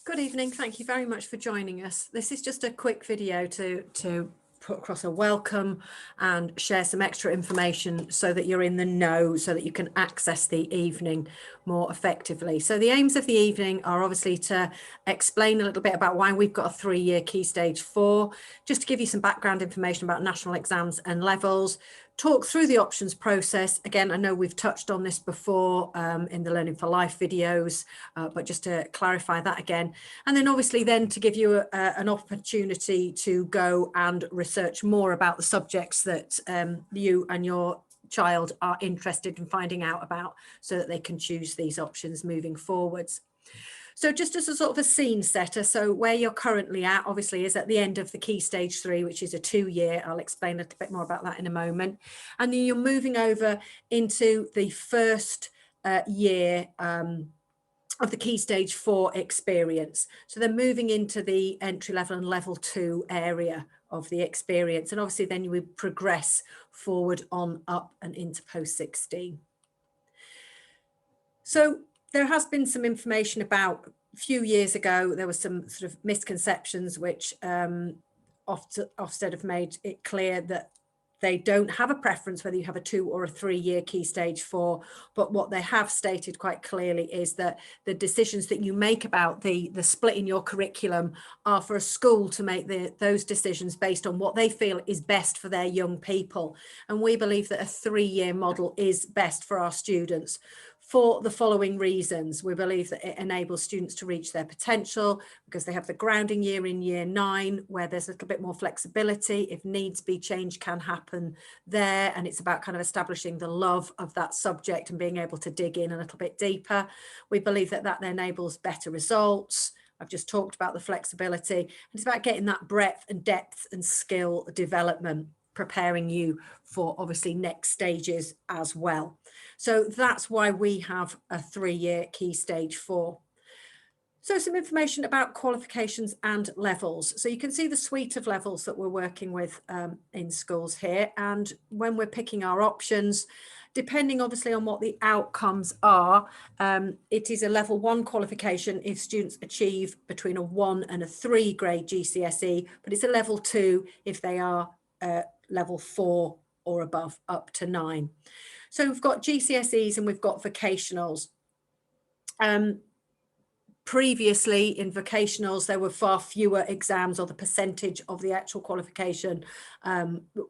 Good evening. Thank you very much for joining us. This is just a quick video to put across a welcome and share some extra information so that you're in the know, so that you can access the evening more effectively. So the aims of the evening are obviously to explain a little bit about why we've got a 3-year Key Stage 4, just to give you some background information about national exams and levels, talk through the options process. Again, I know we've touched on this before in the Learning for Life videos, but just to clarify that again. And then obviously then to give you an opportunity to go and research more about the subjects that you and your child are interested in finding out about, so that they can choose these options moving forwards. So just as a sort of a scene setter, so where you're currently at obviously is at the end of the Key Stage 3, which is a 2-year. I'll explain a little bit more about that in a moment. And then you're moving over into the first year of the Key Stage 4 experience. So they're moving into the entry level and level 2 area of the experience. And obviously then you would progress forward on up and into post 16. So there has been some information about a few years ago, there were some sort of misconceptions which Ofsted have made it clear that they don't have a preference whether you have a 2 or a 3-year Key Stage 4, but what they have stated quite clearly is that the decisions that you make about the split in your curriculum are for a school to make those decisions based on what they feel is best for their young people. And we believe that a 3-year model is best for our students for the following reasons. We believe that it enables students to reach their potential because they have the grounding year in year 9, where there's a little bit more flexibility. If needs be, change can happen there. And it's about kind of establishing the love of that subject and being able to dig in a little bit deeper. We believe that that enables better results. I've just talked about the flexibility. And it's about getting that breadth and depth and skill development, preparing you for obviously next stages as well. So that's why we have a 3-year Key Stage 4. So some information about qualifications and levels. So you can see the suite of levels that we're working with in schools here. And when we're picking our options, depending obviously on what the outcomes are, it is a level 1 qualification if students achieve between a 1 and a 3 grade GCSE, but it's a level 2 if they are level 4 or above, up to 9. So we've got GCSEs and we've got vocationals. Previously in vocationals, there were far fewer exams, or the percentage of the actual qualification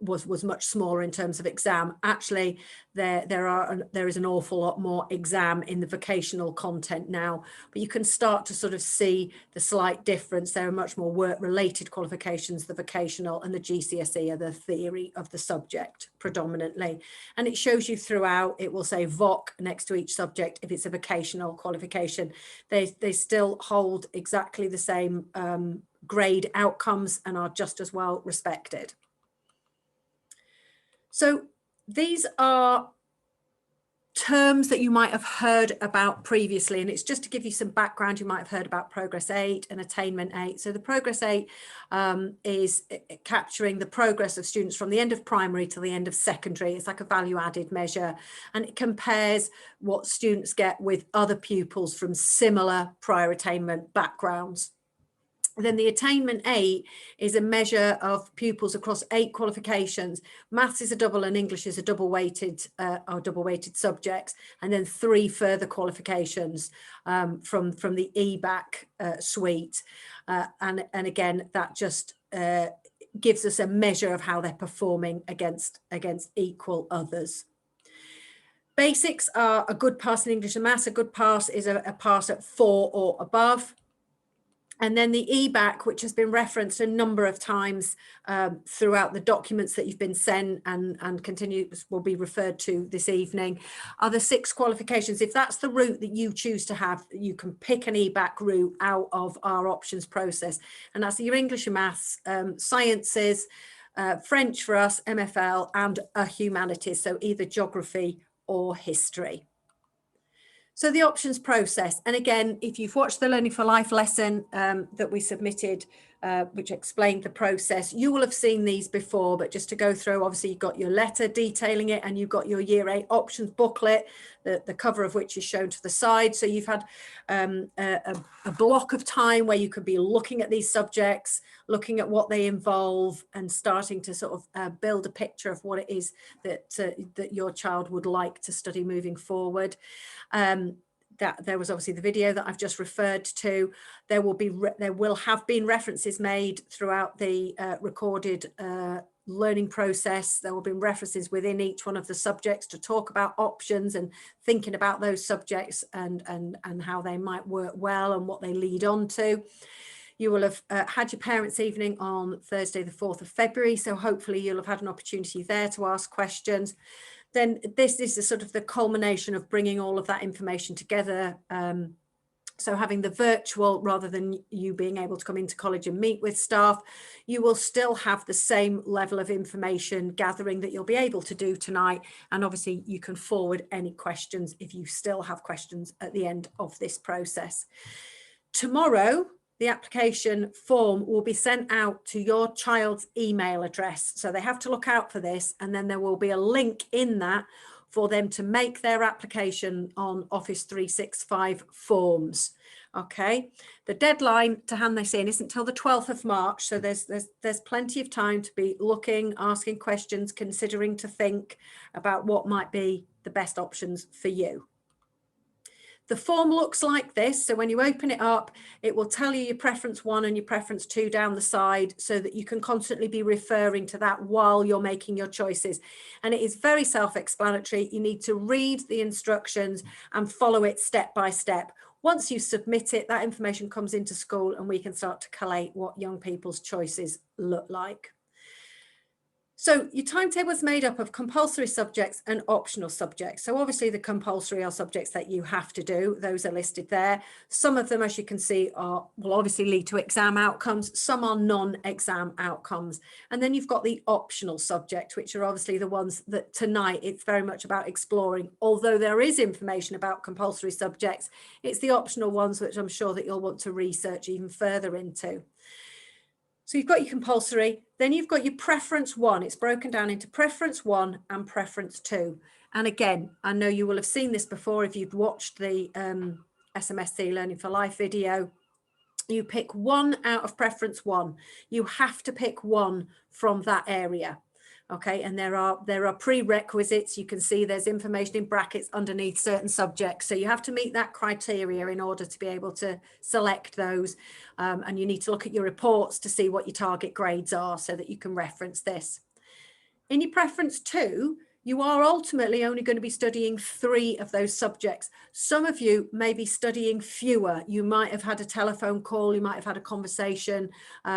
was much smaller in terms of exam. Actually, there is an awful lot more exam in the vocational content now, but you can start to sort of see the slight difference. There are much more work-related qualifications, the vocational, and the GCSE are the theory of the subject predominantly. And it shows you throughout, it will say VOC next to each subject if it's a vocational qualification. They still hold exactly the same grade outcomes and are just as well respected. So these are terms that you might have heard about previously, and it's just to give you some background. You might have heard about Progress 8 and Attainment 8. So the Progress 8 is capturing the progress of students from the end of primary to the end of secondary. It's like a value added measure, and it compares what students get with other pupils from similar prior attainment backgrounds. Then the Attainment 8 is a measure of pupils across 8 qualifications. Maths is a double and English is a double weighted subjects, and then 3 further qualifications from the EBAC suite. And again, that just gives us a measure of how they're performing against equal others. Basics are a good pass in English and Maths. A good pass is a pass at 4 or above. And then the EBAC, which has been referenced a number of times throughout the documents that you've been sent and will be referred to this evening, are the 6 qualifications. If that's the route that you choose to have, you can pick an EBAC route out of our options process. And that's your English and Maths, sciences, French for us, MFL, and a humanities, so either geography or history. So the options process, and again, if you've watched the Learning for Life lesson that we submitted which explained the process. You will have seen these before, but just to go through, obviously you've got your letter detailing it, and you've got your Year 8 options booklet, the cover of which is shown to the side. So you've had a block of time where you could be looking at these subjects, looking at what they involve, and starting to sort of build a picture of what it is that your child would like to study moving forward. That there was obviously the video that I've just referred to. There will have been references made throughout the recorded learning process. There will be references within each one of the subjects to talk about options and thinking about those subjects and how they might work well and what they lead on to. You will have had your parents' evening on Thursday, the 4th of February. So hopefully you'll have had an opportunity there to ask questions. Then this is the sort of the culmination of bringing all of that information together. So having the virtual, rather than you being able to come into college and meet with staff, you will still have the same level of information gathering that you'll be able to do tonight. And obviously you can forward any questions if you still have questions at the end of this process. Tomorrow, the application form will be sent out to your child's email address. So they have to look out for this, and then there will be a link in that for them to make their application on Office 365 forms. Okay, the deadline to hand this in isn't until the 12th of March. So there's plenty of time to be looking, asking questions, considering, to think about what might be the best options for you. The form looks like this. So when you open it up, it will tell you your preference 1 and your preference 2 down the side, so that you can constantly be referring to that while you're making your choices. And it is very self-explanatory. You need to read the instructions and follow it step by step. Once you submit it, that information comes into school and we can start to collate what young people's choices look like. So your timetable is made up of compulsory subjects and optional subjects. So obviously the compulsory are subjects that you have to do. Those are listed there. Some of them, as you can see, will obviously lead to exam outcomes. Some are non-exam outcomes. And then you've got the optional subjects, which are obviously the ones that tonight it's very much about exploring. Although there is information about compulsory subjects, it's the optional ones which I'm sure that you'll want to research even further into. So you've got your compulsory, then you've got your preference 1. It's broken down into preference 1 and preference 2. And again, I know you will have seen this before if you've watched the SMSC Learning for Life video. You pick 1 out of preference 1. You have to pick 1 from that area. Okay, and there are prerequisites. You can see there's information in brackets underneath certain subjects. So you have to meet that criteria in order to be able to select those. And you need to look at your reports to see what your target grades are so that you can reference this. In your preference 2, you are ultimately only going to be studying 3 of those subjects. Some of you may be studying fewer. You might have had a telephone call, you might have had a conversation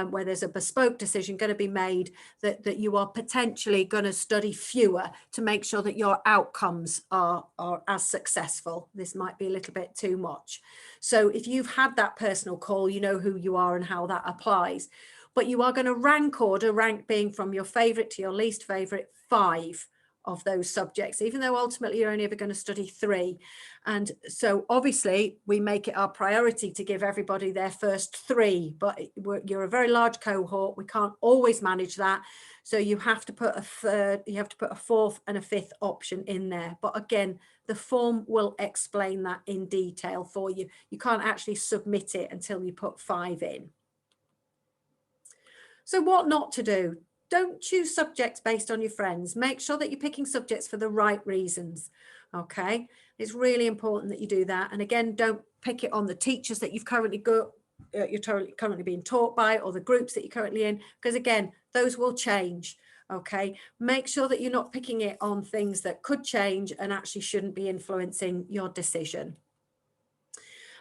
where there's a bespoke decision going to be made that you are potentially going to study fewer to make sure that your outcomes are as successful. This might be a little bit too much. So if you've had that personal call, you know who you are and how that applies. But you are going to rank order, rank being from your favourite to your least favourite, 5 of those subjects, even though ultimately you're only ever going to study 3. And so obviously we make it our priority to give everybody their first 3, but you're a very large cohort. We can't always manage that. So you have to put a third, you have to put a 4th and a 5th option in there. But again, the form will explain that in detail for you. You can't actually submit it until you put 5 in. So what not to do? Don't choose subjects based on your friends. Make sure that you're picking subjects for the right reasons. Okay, it's really important that you do that. And again, don't pick it on the teachers that you've currently got, you're currently being taught by, or the groups that you're currently in, because again, those will change. Okay, make sure that you're not picking it on things that could change and actually shouldn't be influencing your decision.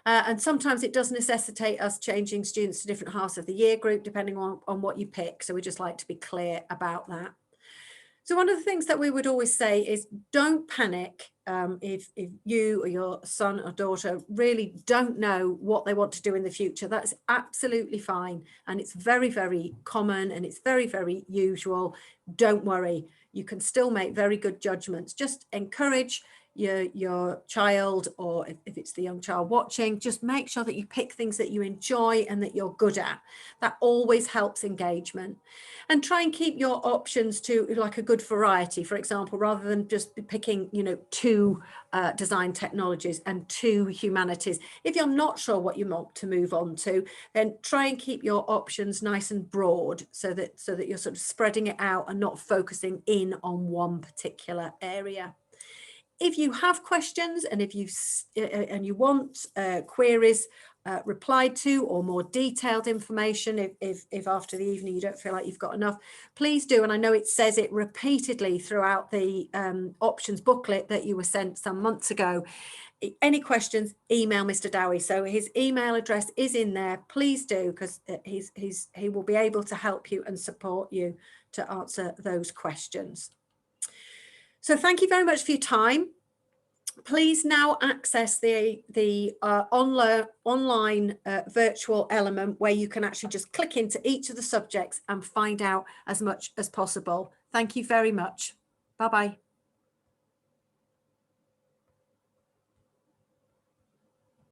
And sometimes it does necessitate us changing students to different halves of the year group, depending on what you pick. So we just like to be clear about that. So one of the things that we would always say is don't panic if you or your son or daughter really don't know what they want to do in the future. That's absolutely fine. And it's very, very common and it's very, very usual. Don't worry. You can still make very good judgments. Just encourage your child, or if it's the young child watching, just make sure that you pick things that you enjoy and that you're good at. That always helps engagement. And try and keep your options to like a good variety, for example, rather than just picking, you know, 2 design technologies and 2 humanities. If you're not sure what you want to move on to, then try and keep your options nice and broad, so that you're sort of spreading it out and not focusing in on one particular area. If you have questions, and if you want queries replied to, or more detailed information, if after the evening you don't feel like you've got enough, please do. And I know it says it repeatedly throughout the options booklet that you were sent some months ago. Any questions, email Mr. Dowie. So his email address is in there. Please do, because he will be able to help you and support you to answer those questions. So thank you very much for your time. Please now access the online virtual element, where you can actually just click into each of the subjects and find out as much as possible. Thank you very much. Bye-bye.